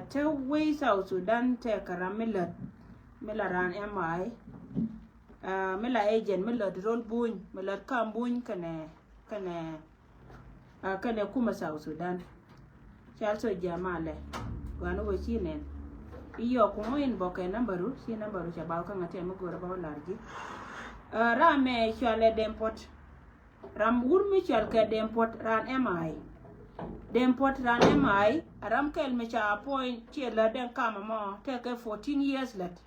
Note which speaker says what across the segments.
Speaker 1: te we South Sudan te karamila ran MI mila agent mila rol buñ mila kam buñ kane kuma South Sudan chal so jamale wanu we chinen iyo kuma in boke numberu si numberu chabal ka ngate mo gora ba larji rame chale dempot ram urmi chal ke dempot ran MI dempot ran MI ram kel me cha point chela den kama mo take 14 years let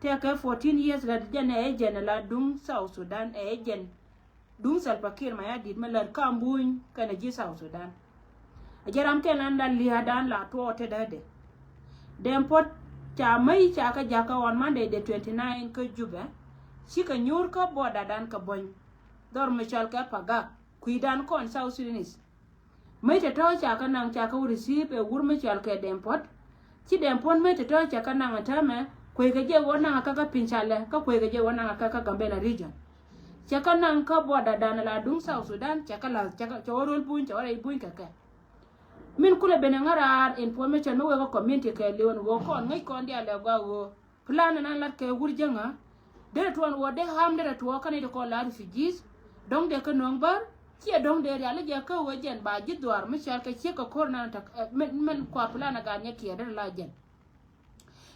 Speaker 1: take 14 years let jene agent la dung South Sudan agent dung Salva Kiir ma ya dit melar kambuñ kana ji South Sudan jaram kelan la liadan la to te dade dempot cha mai cha ka jaka on Monday the 29 ka juba shika nyur ka boda dan ka boñ dor me chal ka paga kuidan kon South Sudanese mai te to cha ka nang cha ka receive e wur me chal ka dempot chi dempot mai te to cha ka nang ta me kwe ga je wona ka pinchale ka kwe ga je wona ka Gambela region chaka nang ka boda dan la dung South Sudan chaka la chaka chorol buñ chore buñ ka min kula benengara information no go community ke leon go kon ngai kon dia le go plan nan lat ke wurjanga de to wo de ham de to kan de ko la refugees dong de ka nong bar ci dong de ya le je ka wo jen ba ji dwar mi chal ka ci ko korna ta men ko plan ga nya ki de la jen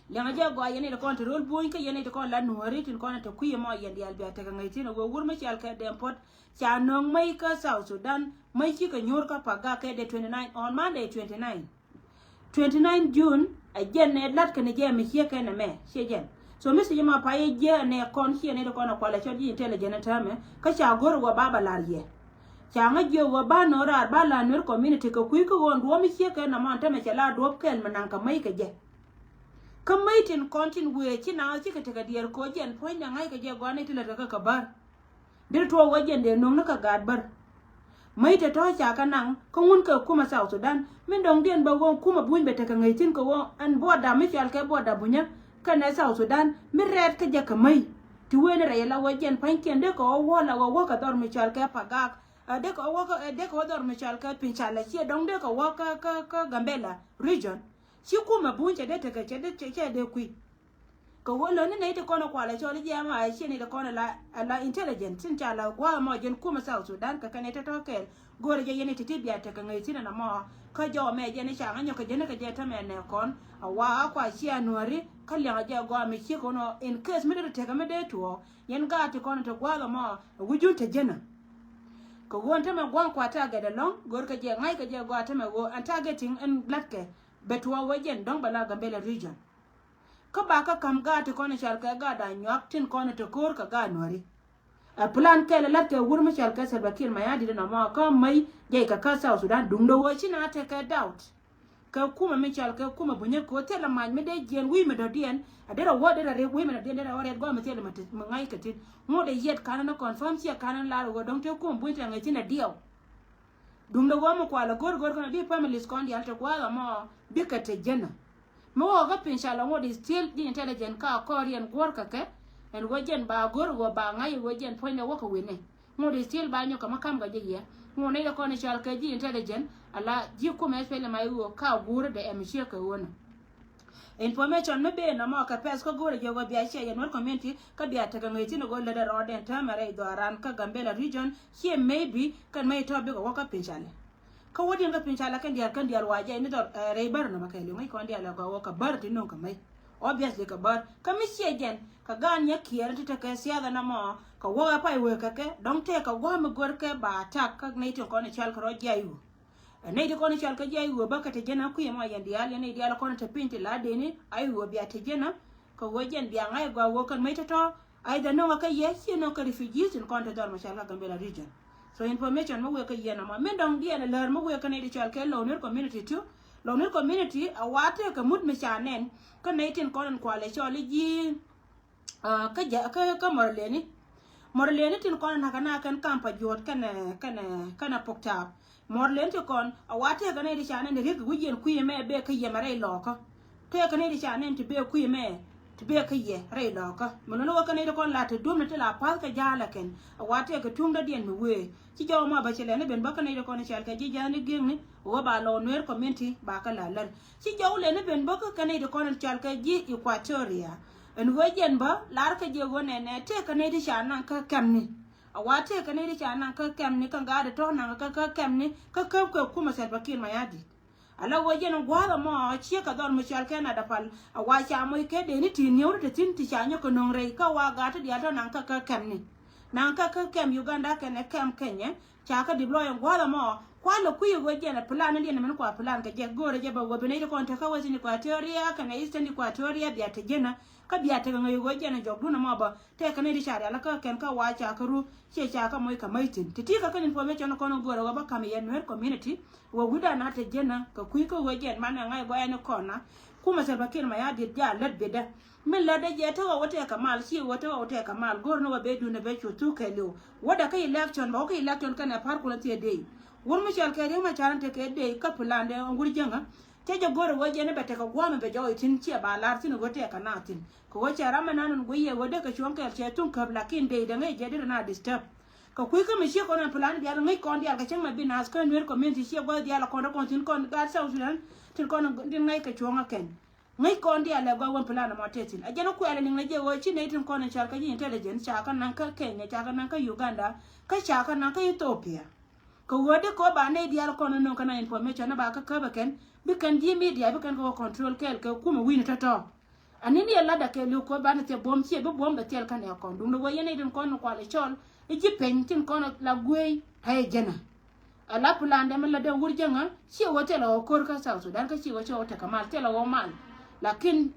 Speaker 1: langa je go yene de control buñ ke yene de ko la nuari tin ko na to kuye mo yen dial be ta ngai tin go wur mi chal ka de pot cha nong mai ka South Sudan mai ki ka nyor ka paga ke de 29 on Monday 29 June again ne lat ka ne je mi ki ka na me she jen so mi se ma pa ye je ne kon ki ne de ko na kwala cho ji intelligent ta me ka cha gor wa baba lar ye cha nga je wa ba no ra ba la nur community ka ku ko won do mi ki ka na ma ta me cha la do ken manan ka mai ka je ka mai tin kontin we ki na ki ka ta diyar ko jen point da ngai ka je gwa ne tila ka bar dir to wajen de nong na ka gad bar mai ta to cha ka nang ko ngun ka kuma South Sudan min dong den ba won kuma buñ be ta ka ngai tin ko won an boda mi chal ka boda bunya ka na South Sudan mi red ka je ka mai ti we ne ra la wajen pan ken de ko wala wo ka dor mi chal ka paga de ko dor mi chal ka pinchala chi dong de ko wa ka Gambela region chi kuma buñ de ta ka che de kui ko wolo ne te kono kwala chole jama ai chini de kono la intelligence sin chala kwa mo jen kuma South Sudan ka kanete to kel gore je yene titibia te ka ngai tina na mo ka jo me je ne changa nyoka je ne ka je ta me ne kon awa kwa chi anuari ka le je go me chi kono in case me de te ka me de to yen ga te kono to kwa mo wujun te jena ko won ta me gwan kwa ta ga de long gore ka je ngai ka je go ta me go an targeting en blatke betwa wajen dong bala Gambela region ka ba ka kam ga te kono chal ka ga da nyak tin kono to kor ka ga nori a plan ke la te wur mi chal ka Salva Kiir ma ya di na ma ka mai je ka South Sudan dung do chi na te ka doubt ka kuma mi chal ka kuma bunye ko te la ma me de jen wi me do dien a de ro de re wi me de de ro re go me te ma ngai ka tin mo de yet kana na confirm chi kana la ro dong te kuma bunye ngai tin a dio dung do mo kwa la gor kana bi families kon di al te kwa ma bi ka te jena mo ga pinshala ngodi still di intelligent ka korean gor ka ke en wojen ba gor go ba ngai wojen point wo ko wene ngodi still ba nyoka makam ga jiye ngo ne ko ni chal ka di intelligent ala ji ko me fele mai wo ka gor de em she ka wona information me be na mo ka pes ko gor je go bia she en community ka bia ta ga ngai tin go le de roden ta mare do aran ka Gambela region here maybe kan mai to be go ka pinshala ka wodin ga pinchala kan diar waje ni do reibar na makai mai ko ndiala ga ka bar tin non kamai obviously ka bar ka mi shegen ka gan ya kiyar ta ka siya da na mo ka wa pa we ka ke don te ka wa mu gor ke ba ta ka nei to ko ni chal ka ro jayu nei de ko ni chal ka jayu ba ka te jena ku yema yan dial ne dial ko ta pinti la de ni ai wo biya te jena ka wojen biya ngai ga wo kan mai ta to ai da no ka yes no ka refugees in ko ta dor ma sha Allah Gambela region so information mo we ka yena ma men dong dia na ler mo we ka ne di chal ke lo ne community tu lo ne community a wate ka mut me chanen ka ne tin kon kwale choli ji ka morleni tin kon na kana kan kampa jot kana pokta morlen to kon a wate ka ne di chanen de rig wujen ku me be ka yemare lo ka te ka ne di chanen to be ku me to be a ye ray locker mono ka ne ko la to dum ne la pa ka jala ken awate ka tung da dien me we ci jaw ma ba ci le ne ben ba ka ne ko ne chal ka ji jani gemi wo ba lo ner community ba ka la lan ci jaw le ne ben ba ka ne ko ne chal ka ji Equatoria en wo jen ba lar ka je go ne te ka ne di shana ka kamni awate ka ne di shana ka kamni ka ga da to na ka kamni ka kuma Salva Kiir Mayardit ala waje no gwara mo chi ka don mushal kana da pal awa cha mo ke de ni tin yoru te tin ti cha nyo ko non re ka wa ga ta dia to nan ka kam Uganda ka ne kam Kenya cha ka diploy gwara mo kwa lo ku yugo je na plan ni ne men kwa plan ka je gore je ba go be ne ko ta ka wasi ni Equatoria ka na Eastern Equatoria bia te jena ka bia te ngo yugo je na jogu na mo ba te ka ne di shari ala ka ken ka wa cha ka ru che cha ka mo ka maitin ti ka kan information ko no gore wa ba kam ye no community wo guda na te jena ka ku ko waje man ngai go ene kona kuma Salva Kiir Mayardit ja lad beda min la de je to wote ka mal si wote ka mal gor no be du ne be chu tu ke lo woda ka election ba ka election kana par ko te de won mu shal ka re ma charan te ke de ka plan de ngur jenga te je gor waje ne bete ka gwa me be jo tin ci ba lar tin wote ka na tin ko wace rama nan go ye wode ka shon ka che tun ka lakin de de ngai je de na disturb ka ku ka mi she ko na plan dia ngai kon dia ka chang ma bin as ka nwer community she go dia la kon ko tin kon ga South Sudan tin kon din ngai ka chonga ken ngai kon dia la go won plan mo tetin a jeno ku ele ni ngai je wo chi ne tin kon char ka intelligence cha ka nan ka Kenya cha ka nan ka Uganda ka cha ka nan ka Ethiopia ko wode ko ba ne dia kon no kana information na ba ka ba ken bi kan di media bi kan ko control kel ka kuma win ta to anini la da ke lu ko ba ne te bom chi be bom be tel kan ya kon dum no wo yene din kon ko le chol iji pentin kono la gwe hay jena ala pulande mala de wurjanga si wote la okor ka South Sudan ka si wote kamal tela wo mal lakin